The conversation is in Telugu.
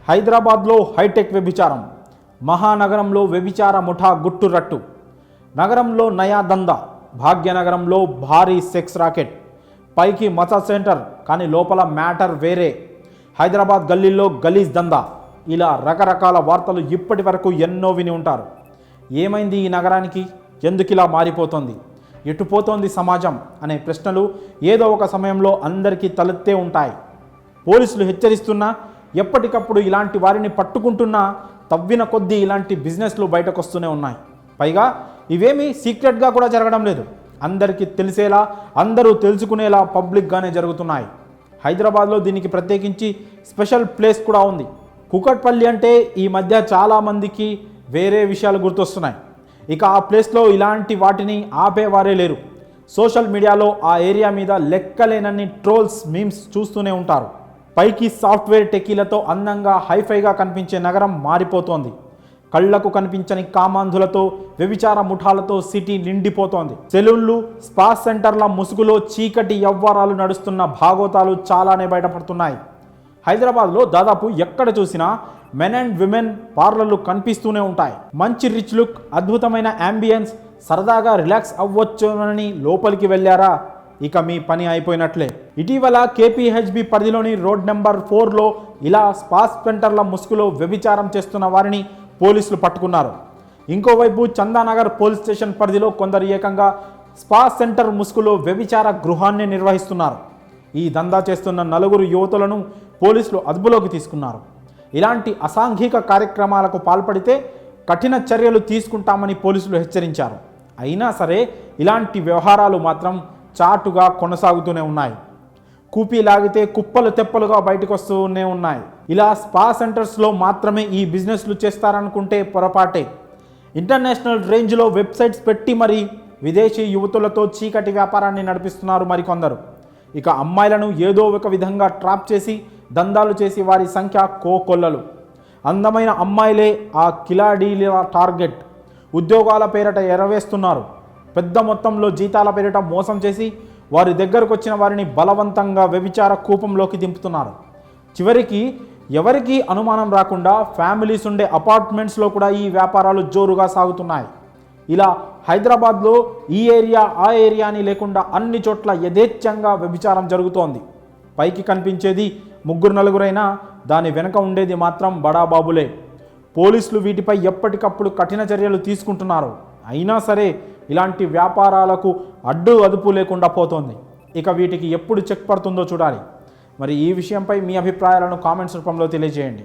హైదరాబాద్లో హైటెక్ వ్యభిచారం, మహానగరంలో వ్యభిచార ముఠా గుట్టురట్టు, నగరంలో నయా దందా, భాగ్యనగరంలో భారీ సెక్స్ రాకెట్, పైకి మసాజ్ సెంటర్ కానీ లోపల మ్యాటర్ వేరే, హైదరాబాద్ గల్లీల్లో గలీజ్ దందా, ఇలా రకరకాల వార్తలు ఇప్పటి వరకు ఎన్నో విని ఉంటారు. ఏమైంది ఈ నగరానికి, ఎందుకు ఇలా మారిపోతుంది, ఎటుపోతోంది సమాజం అనే ప్రశ్నలు ఏదో ఒక సమయంలో అందరికీ తలెత్తే ఉంటాయి. పోలీసులు హెచ్చరిస్తున్నా, ఎప్పటికప్పుడు ఇలాంటి వారిని పట్టుకుంటున్నా తవ్విన కొద్దీ ఇలాంటి బిజినెస్లు బయటకు వస్తూనే ఉన్నాయి. పైగా ఇవేమీ సీక్రెట్గా కూడా జరగడం లేదు, అందరికీ తెలిసేలా, అందరూ తెలుసుకునేలా పబ్లిక్గానే జరుగుతున్నాయి. హైదరాబాద్లో దీనికి ప్రత్యేకించి స్పెషల్ ప్లేస్ కూడా ఉంది. కూకట్పల్లి అంటే ఈ మధ్య చాలామందికి వేరే విషయాలు గుర్తొస్తున్నాయి. ఇక ఆ ప్లేస్లో ఇలాంటి వాటిని ఆపేవారే లేరు. సోషల్ మీడియాలో ఆ ఏరియా మీద లెక్కలేనన్ని ట్రోల్స్, మీమ్స్ చూస్తూనే ఉంటారు. పైకి సాఫ్ట్వేర్ టెకీలతో అందంగా హైఫైగా కనిపించే నగరం మారిపోతోంది. కళ్లకు కనిపించని కామాంధులతో, వ్యభిచార ముఠాలతో సిటీ నిండిపోతోంది. సెలూన్లు, స్పా సెంటర్ల ముసుగులో చీకటి యవ్వారాలు నడుస్తున్న భాగోతాలు చాలానే బయటపడుతున్నాయి. హైదరాబాద్లో దాదాపు ఎక్కడ చూసినా మెన్ అండ్ విమెన్ పార్లర్లు కనిపిస్తూనే ఉంటాయి. మంచి రిచ్ లుక్, అద్భుతమైన యాంబియన్స్, సరదాగా రిలాక్స్ అవ్వచ్చునని లోపలికి వెళ్ళారా, ఇక మీ పని అయిపోయినట్లే. ఇటీవల కేపీహెచ్బి పరిధిలోని రోడ్ నెంబర్ 4లో ఇలా స్పా సెంటర్ల ముసుగులో వ్యభిచారం చేస్తున్న వారిని పోలీసులు పట్టుకున్నారు. ఇంకోవైపు చందానగర్ పోలీస్ స్టేషన్ పరిధిలో కొందరు ఏకంగా స్పా సెంటర్ ముసుగులో వ్యభిచార గృహాన్ని నిర్వహిస్తున్నారు. ఈ దందా చేస్తున్న 4 యువతులను పోలీసులు అదుపులోకి తీసుకున్నారు. ఇలాంటి అసాంఘిక కార్యక్రమాలకు పాల్పడితే కఠిన చర్యలు తీసుకుంటామని పోలీసులు హెచ్చరించారు. అయినా సరే ఇలాంటి వ్యవహారాలు మాత్రం చాటుగా కొనసాగుతూనే ఉన్నాయి. కూపీ లాగితే కుప్పలు తెప్పలుగా బయటకు వస్తూనే ఉన్నాయి. ఇలా స్పా సెంటర్స్లో మాత్రమే ఈ బిజినెస్లు చేస్తారనుకుంటే పొరపాటే. ఇంటర్నేషనల్ రేంజ్లో వెబ్సైట్స్ పెట్టి మరీ విదేశీ యువతులతో చీకటి వ్యాపారాన్ని నడిపిస్తున్నారు మరికొందరు. ఇక అమ్మాయిలను ఏదో ఒక విధంగా ట్రాప్ చేసి దందాలు చేసి వారి సంఖ్య కోకొల్లలు. అందమైన అమ్మాయిలే ఆ కిలాడీల టార్గెట్. ఉద్యోగాల పేరిట ఎరవేస్తున్నారు. పెద్ద మొత్తంలో జీతాల పేరిట మోసం చేసి వారి దగ్గరకు వచ్చిన వారిని బలవంతంగా వ్యభిచార కూపంలోకి దింపుతున్నారు. చివరికి ఎవరికీ అనుమానం రాకుండా ఫ్యామిలీస్ ఉండే అపార్ట్మెంట్స్లో కూడా ఈ వ్యాపారాలు జోరుగా సాగుతున్నాయి. ఇలా హైదరాబాద్లో ఈ ఏరియా ఆ ఏరియా అని లేకుండా అన్ని చోట్ల యథేచ్ఛంగా వ్యభిచారం జరుగుతోంది. పైకి కనిపించేది 3-4 దాని వెనుక ఉండేది మాత్రం బడాబాబులే. పోలీసులు వీటిపై ఎప్పటికప్పుడు కఠిన చర్యలు తీసుకుంటున్నారు. అయినా సరే ఇలాంటి వ్యాపారాలకు అడ్డు అదుపు లేకుండా పోతోంది. ఇక వీటికి ఎప్పుడు చెక్ పడుతుందో చూడాలి. మరి ఈ విషయంపై మీ అభిప్రాయాలను కామెంట్స్ రూపంలో తెలియజేయండి.